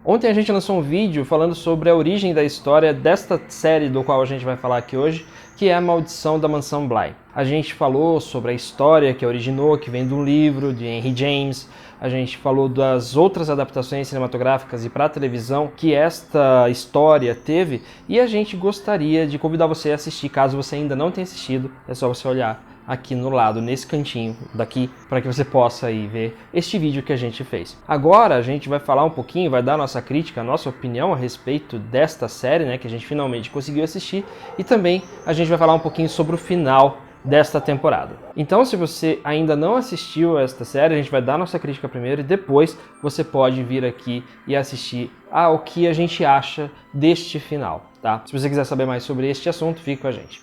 Ontem a gente lançou um vídeo falando sobre a origem da história desta série do qual a gente vai falar aqui hoje, que é A Maldição da Mansão Bly. A gente falou sobre a história que originou, que vem de um livro de Henry James. A gente falou das outras adaptações cinematográficas e para a televisão que esta história teve, e a gente gostaria de convidar você a assistir. Caso você ainda não tenha assistido, é só você olhar aqui no lado, nesse cantinho daqui, para que você possa aí ver este vídeo que a gente fez. Agora a gente vai falar um pouquinho, vai dar nossa crítica, a nossa opinião a respeito desta série, né, que a gente finalmente conseguiu assistir, e também a gente vai falar um pouquinho sobre o final desta temporada. Então, se você ainda não assistiu esta série, a gente vai dar nossa crítica primeiro e depois você pode vir aqui e assistir ao que a gente acha deste final, tá? Se você quiser saber mais sobre este assunto, fique com a gente.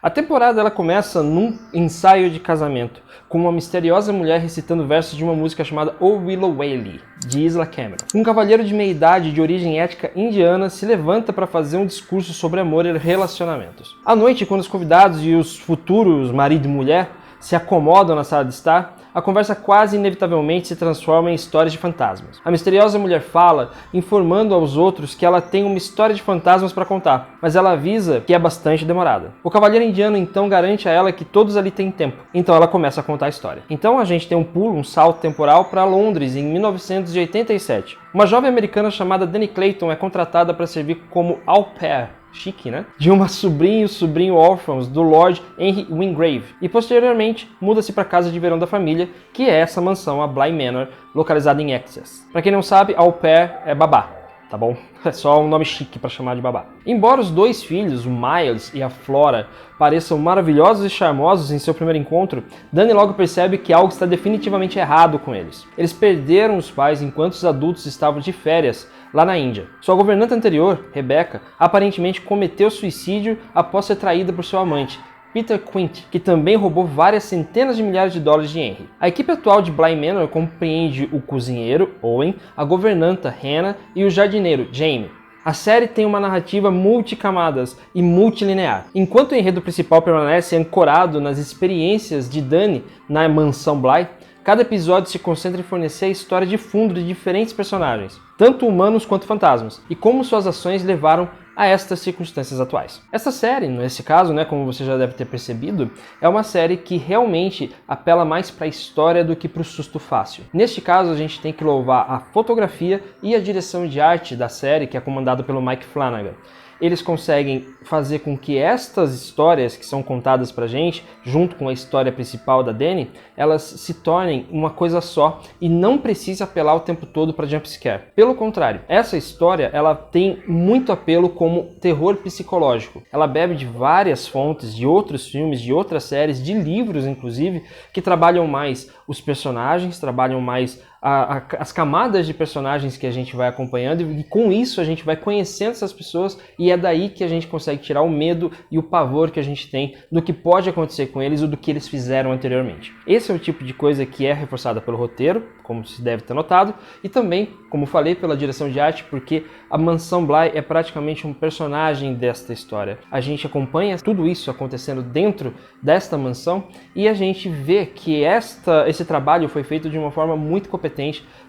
A temporada ela começa num ensaio de casamento, com uma misteriosa mulher recitando versos de uma música chamada O Willow Waly, de Isla Cameron. Um cavalheiro de meia-idade de origem étnica indiana se levanta para fazer um discurso sobre amor e relacionamentos. À noite, quando os convidados e os futuros marido e mulher se acomodam na sala de estar, a conversa quase inevitavelmente se transforma em histórias de fantasmas. A misteriosa mulher fala, informando aos outros que ela tem uma história de fantasmas para contar, mas ela avisa que é bastante demorada. O cavalheiro indiano então garante a ela que todos ali têm tempo, então ela começa a contar a história. Então a gente tem um pulo, um salto temporal para Londres em 1987. Uma jovem americana chamada Dani Clayton é contratada para servir como au pair, chique, né? De uma sobrinha e sobrinho órfãos do Lord Henry Wingrave. E posteriormente muda-se para a casa de verão da família, que é essa mansão, a Bly Manor, localizada em Essex. Para quem não sabe, au pair é babá, tá bom? É só um nome chique para chamar de babá. Embora os dois filhos, o Miles e a Flora, pareçam maravilhosos e charmosos em seu primeiro encontro, Dani logo percebe que algo está definitivamente errado com eles. Eles perderam os pais enquanto os adultos estavam de férias lá na Índia. Sua governanta anterior, Rebecca, aparentemente cometeu suicídio após ser traída por seu amante, Peter Quint, que também roubou várias centenas de milhares de dólares de Henry. A equipe atual de Bly Manor compreende o cozinheiro, Owen, a governanta, Hannah, e o jardineiro, Jamie. A série tem uma narrativa multicamadas e multilinear. Enquanto o enredo principal permanece ancorado nas experiências de Dani na mansão Bly, cada episódio se concentra em fornecer a história de fundo de diferentes personagens, tanto humanos quanto fantasmas, e como suas ações levaram a estas circunstâncias atuais. Essa série, nesse caso, né, como você já deve ter percebido, é uma série que realmente apela mais para a história do que para o susto fácil. Neste caso, a gente tem que louvar a fotografia e a direção de arte da série, que é comandada pelo Mike Flanagan. Eles conseguem fazer com que estas histórias que são contadas pra gente, junto com a história principal da Dani, elas se tornem uma coisa só e não precisa apelar o tempo todo para jumpscare. Pelo contrário, essa história ela tem muito apelo como terror psicológico. Ela bebe de várias fontes, de outros filmes, de outras séries, de livros inclusive, que trabalham mais os personagens, trabalham mais as camadas de personagens que a gente vai acompanhando, e com isso a gente vai conhecendo essas pessoas, e é daí que a gente consegue tirar o medo e o pavor que a gente tem do que pode acontecer com eles ou do que eles fizeram anteriormente. Esse é o tipo de coisa que é reforçada pelo roteiro, como se deve ter notado, e também, como falei, pela direção de arte, porque a Mansão Bly é praticamente um personagem desta história. A gente acompanha tudo isso acontecendo dentro desta mansão e a gente vê que esse trabalho foi feito de uma forma muito competente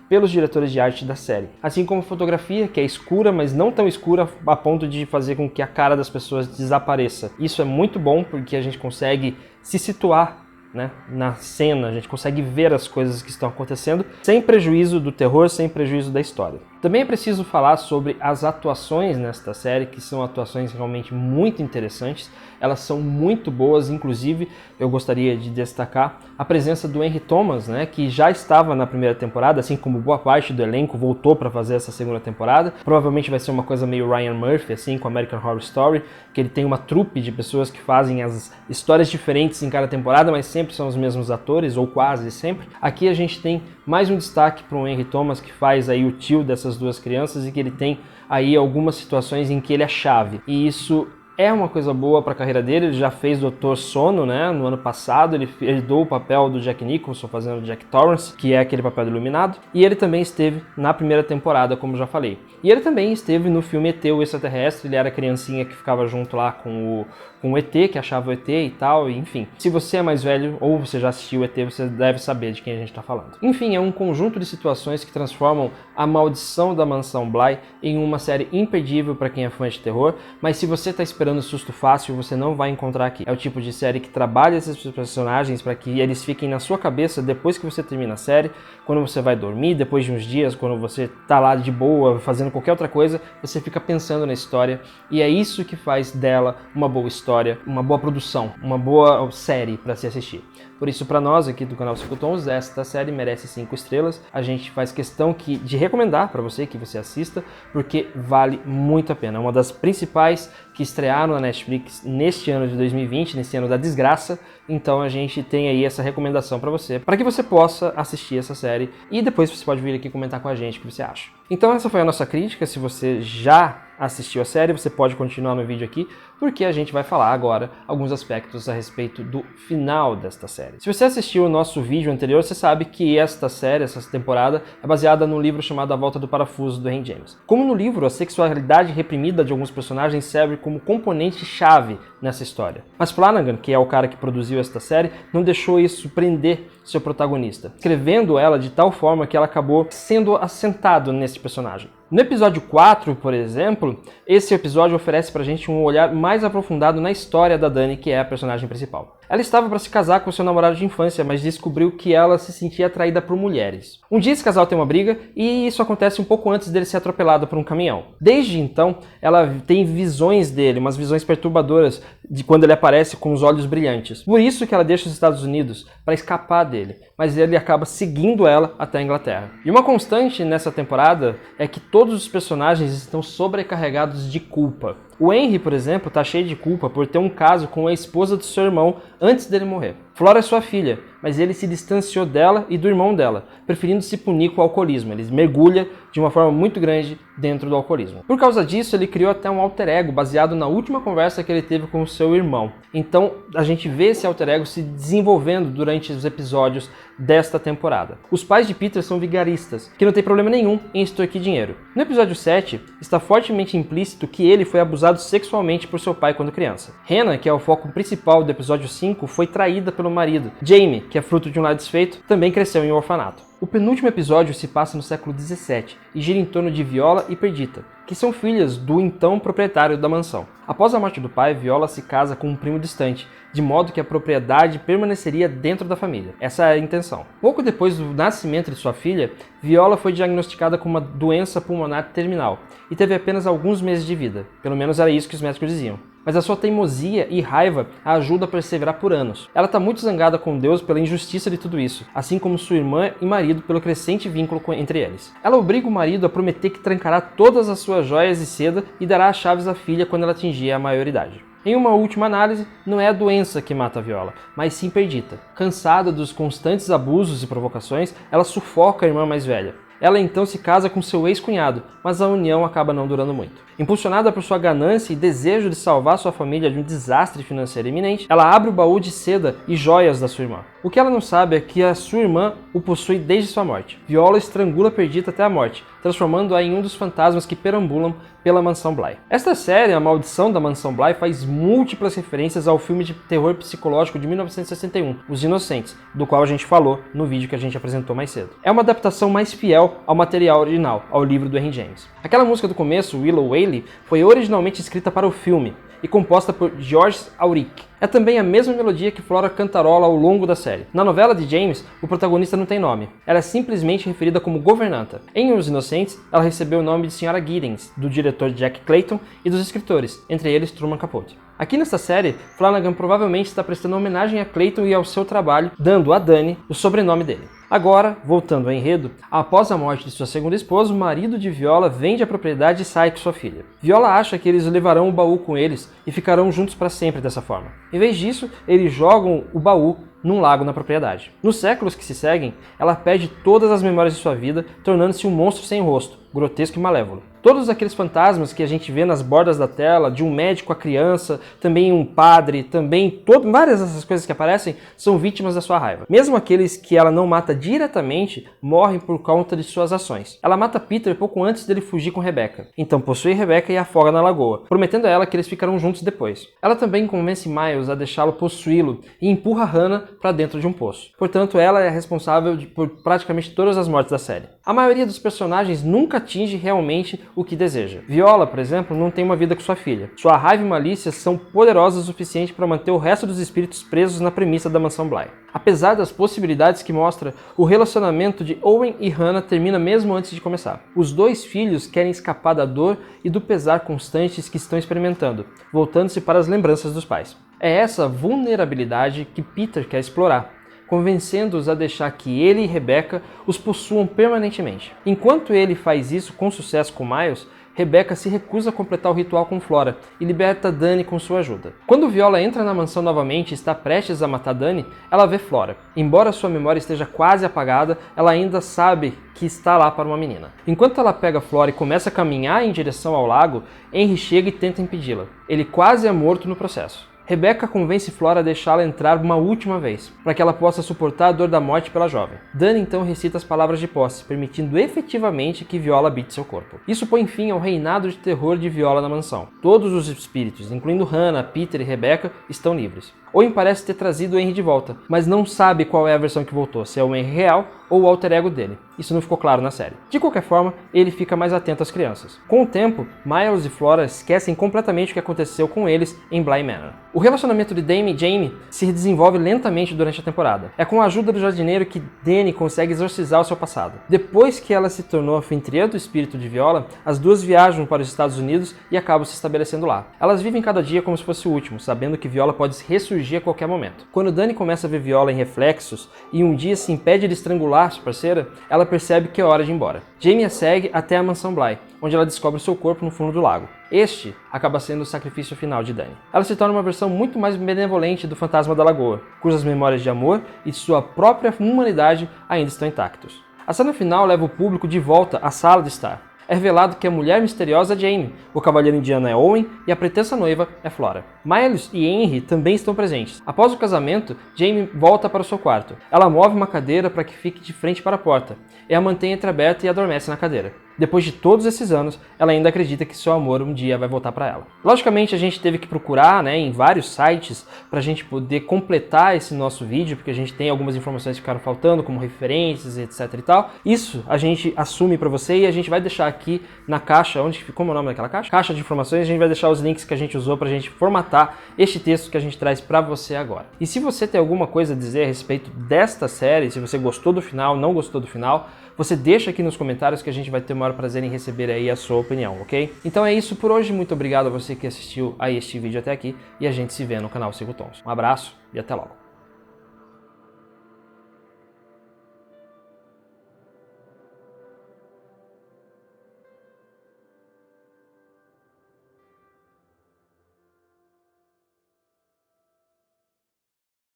pelos diretores de arte da série. Assim como a fotografia, que é escura, mas não tão escura a ponto de fazer com que a cara das pessoas desapareça. Isso é muito bom porque a gente consegue se situar, né, na cena, a gente consegue ver as coisas que estão acontecendo sem prejuízo do terror, sem prejuízo da história. Também é preciso falar sobre as atuações nesta série, que são atuações realmente muito interessantes. Elas são muito boas, inclusive eu gostaria de destacar a presença do Henry Thomas, né, que já estava na primeira temporada, assim como boa parte do elenco voltou para fazer essa segunda temporada. Provavelmente vai ser uma coisa meio Ryan Murphy, assim, com American Horror Story, que ele tem uma trupe de pessoas que fazem as histórias diferentes em cada temporada, mas sempre são os mesmos atores, ou quase sempre. Aqui a gente tem mais um destaque para o Henry Thomas, que faz aí o tio dessas duas crianças e que ele tem aí algumas situações em que ele é chave. E isso é uma coisa boa para a carreira dele. Ele já fez Doutor Sono, né, no ano passado, ele herdou o papel do Jack Nicholson fazendo Jack Torrance, que é aquele papel do Iluminado, e ele também esteve na primeira temporada, como já falei. E ele também esteve no filme ET, o Extraterrestre. Ele era a criancinha que ficava junto lá com o ET, que achava o ET e tal, e enfim. Se você é mais velho ou você já assistiu o ET, você deve saber de quem a gente está falando. Enfim, é um conjunto de situações que transformam A Maldição da Mansão Bly em uma série imperdível para quem é fã de terror, mas se você está esperando susto fácil, você não vai encontrar aqui. É o tipo de série que trabalha esses personagens para que eles fiquem na sua cabeça depois que você termina a série, quando você vai dormir, depois de uns dias, quando você tá lá de boa, fazendo qualquer outra coisa, você fica pensando na história, e é isso que faz dela uma boa história, uma boa produção, uma boa série para se assistir. Por isso, para nós aqui do canal 5 Tons, esta série merece 5 estrelas. A gente faz questão de recomendar para você que você assista, porque vale muito a pena. É uma das principais que estrearam na Netflix neste ano de 2020, nesse ano da desgraça. Então a gente tem aí essa recomendação para você, para que você possa assistir essa série e depois você pode vir aqui comentar com a gente o que você acha. Então essa foi a nossa crítica. Se você já assistiu a série, você pode continuar no vídeo aqui, porque a gente vai falar agora alguns aspectos a respeito do final desta série. Se você assistiu o nosso vídeo anterior, você sabe que esta série, essa temporada, é baseada num livro chamado A Volta do Parafuso, do Henry James. Como no livro, a sexualidade reprimida de alguns personagens serve como componente-chave nessa história. Mas Flanagan, que é o cara que produziu esta série, não deixou isso prender seu protagonista, escrevendo ela de tal forma que ela acabou sendo assentado nesse personagem. No episódio 4, por exemplo, esse episódio oferece pra gente um olhar mais aprofundado na história da Dani, que é a personagem principal. Ela estava para se casar com seu namorado de infância, mas descobriu que ela se sentia atraída por mulheres. Um dia esse casal tem uma briga e isso acontece um pouco antes dele ser atropelado por um caminhão. Desde então, ela tem visões dele, umas visões perturbadoras de quando ele aparece com os olhos brilhantes. Por isso que ela deixa os Estados Unidos para escapar dele, mas ele acaba seguindo ela até a Inglaterra. E uma constante nessa temporada é que todos os personagens estão sobrecarregados de culpa. O Henry, por exemplo, está cheio de culpa por ter um caso com a esposa do seu irmão antes dele morrer. Flora é sua filha, mas ele se distanciou dela e do irmão dela, preferindo se punir com o alcoolismo. Ele mergulha de uma forma muito grande dentro do alcoolismo. Por causa disso, ele criou até um alter ego baseado na última conversa que ele teve com o seu irmão. Então, a gente vê esse alter ego se desenvolvendo durante os episódios desta temporada. Os pais de Peter são vigaristas, que não tem problema nenhum em extorquir dinheiro. No episódio 7, está fortemente implícito que ele foi abusado sexualmente por seu pai quando criança. Hannah, que é o foco principal do episódio 5, foi traída pelo marido. Jamie, que é fruto de um lar desfeito, também cresceu em um orfanato. O penúltimo episódio se passa no século XVII e gira em torno de Viola e Perdita, que são filhas do então proprietário da mansão. Após a morte do pai, Viola se casa com um primo distante, de modo que a propriedade permaneceria dentro da família. Essa é a intenção. Pouco depois do nascimento de sua filha, Viola foi diagnosticada com uma doença pulmonar terminal e teve apenas alguns meses de vida. Pelo menos era isso que os médicos diziam. Mas a sua teimosia e raiva a ajuda a perseverar por anos. Ela está muito zangada com Deus pela injustiça de tudo isso, assim como sua irmã e marido pelo crescente vínculo entre eles. Ela obriga o marido a prometer que trancará todas as suas joias de seda e dará as chaves à filha quando ela atingir a maioridade. Em uma última análise, não é a doença que mata a Viola, mas sim Perdita. Cansada dos constantes abusos e provocações, ela sufoca a irmã mais velha. Ela então se casa com seu ex-cunhado, mas a união acaba não durando muito. Impulsionada por sua ganância e desejo de salvar sua família de um desastre financeiro iminente, ela abre o baú de seda e joias da sua irmã. O que ela não sabe é que a sua irmã o possui desde sua morte. Viola estrangula Perdita até a morte, transformando-a em um dos fantasmas que perambulam pela Mansão Bly. Esta série, A Maldição da Mansão Bly, faz múltiplas referências ao filme de terror psicológico de 1961, Os Inocentes, do qual a gente falou no vídeo que a gente apresentou mais cedo. É uma adaptação mais fiel ao material original, ao livro do Henry James. Aquela música do começo, Willow Waly, foi originalmente escrita para o filme e composta por George Auric. É também a mesma melodia que Flora cantarola ao longo da série. Na novela de James, o protagonista não tem nome. Ela é simplesmente referida como governanta. Em Os Inocentes, ela recebeu o nome de Sra. Giddens, do diretor Jack Clayton e dos escritores, entre eles Truman Capote. Aqui nesta série, Flanagan provavelmente está prestando homenagem a Clayton e ao seu trabalho, dando a Dani o sobrenome dele. Agora, voltando ao enredo, após a morte de sua segunda esposa, o marido de Viola vende a propriedade e sai com sua filha. Viola acha que eles levarão o baú com eles e ficarão juntos para sempre dessa forma. Em vez disso, eles jogam o baú num lago na propriedade. Nos séculos que se seguem, ela perde todas as memórias de sua vida, tornando-se um monstro sem rosto, grotesco e malévolo. Todos aqueles fantasmas que a gente vê nas bordas da tela, de um médico à criança, também um padre, também várias dessas coisas que aparecem, são vítimas da sua raiva. Mesmo aqueles que ela não mata diretamente, morrem por conta de suas ações. Ela mata Peter pouco antes dele fugir com Rebecca. Então possui Rebecca e a afoga na lagoa, prometendo a ela que eles ficarão juntos depois. Ela também convence Miles a deixá-lo possuí-lo e empurra Hannah para dentro de um poço. Portanto, ela é responsável por praticamente todas as mortes da série. A maioria dos personagens nunca atinge realmente o que deseja. Viola, por exemplo, não tem uma vida com sua filha. Sua raiva e malícia são poderosas o suficiente para manter o resto dos espíritos presos na premissa da Mansão Bly. Apesar das possibilidades que mostra, o relacionamento de Owen e Hannah termina mesmo antes de começar. Os dois filhos querem escapar da dor e do pesar constantes que estão experimentando, voltando-se para as lembranças dos pais. É essa vulnerabilidade que Peter quer explorar, convencendo-os a deixar que ele e Rebecca os possuam permanentemente. Enquanto ele faz isso com sucesso com Miles, Rebecca se recusa a completar o ritual com Flora e liberta Dani com sua ajuda. Quando Viola entra na mansão novamente e está prestes a matar Dani, ela vê Flora. Embora sua memória esteja quase apagada, ela ainda sabe que está lá para uma menina. Enquanto ela pega Flora e começa a caminhar em direção ao lago, Henry chega e tenta impedi-la. Ele quase é morto no processo. Rebecca convence Flora a deixá-la entrar uma última vez, para que ela possa suportar a dor da morte pela jovem. Dani então recita as palavras de posse, permitindo efetivamente que Viola habite seu corpo. Isso põe fim ao reinado de terror de Viola na mansão. Todos os espíritos, incluindo Hannah, Peter e Rebecca, estão livres. Owen parece ter trazido o Henry de volta, mas não sabe qual é a versão que voltou, se é o Henry real ou o alter ego dele. Isso não ficou claro na série. De qualquer forma, ele fica mais atento às crianças. Com o tempo, Miles e Flora esquecem completamente o que aconteceu com eles em Bly Manor. O relacionamento de Dani e Jamie se desenvolve lentamente durante a temporada. É com a ajuda do jardineiro que Dani consegue exorcizar o seu passado. Depois que ela se tornou anfitriã do espírito de Viola, as duas viajam para os Estados Unidos e acabam se estabelecendo lá. Elas vivem cada dia como se fosse o último, sabendo que Viola pode ressurgir a qualquer momento. Quando Dani começa a ver Viola em reflexos e um dia se impede de estrangular sua parceira, ela percebe que é hora de ir embora. Jamie a segue até a mansão Bly, onde ela descobre seu corpo no fundo do lago. Este acaba sendo o sacrifício final de Dani. Ela se torna uma versão muito mais benevolente do fantasma da lagoa, cujas memórias de amor e sua própria humanidade ainda estão intactos. A cena final leva o público de volta à sala de estar. É revelado que a mulher misteriosa é Jamie, o cavaleiro indiano é Owen e a pretensa noiva é Flora. Miles e Henry também estão presentes. Após o casamento, Jamie volta para o seu quarto. Ela move uma cadeira para que fique de frente para a porta, e a mantém entreaberta e adormece na cadeira. Depois de todos esses anos, ela ainda acredita que seu amor um dia vai voltar para ela. Logicamente, a gente teve que procurar, em vários sites para a gente poder completar esse nosso vídeo, porque a gente tem algumas informações que ficaram faltando, como referências, etc e tal. Isso a gente assume para você e a gente vai deixar aqui na caixa, como é o nome daquela caixa? Caixa de informações, a gente vai deixar os links que a gente usou para a gente formatar este texto que a gente traz para você agora. E se você tem alguma coisa a dizer a respeito desta série, se você gostou do final, não gostou do final, você deixa aqui nos comentários que a gente vai ter o maior prazer em receber aí a sua opinião, ok? Então é isso por hoje, muito obrigado a você que assistiu a este vídeo até aqui e a gente se vê no canal Cinco Tons. Um abraço e até logo!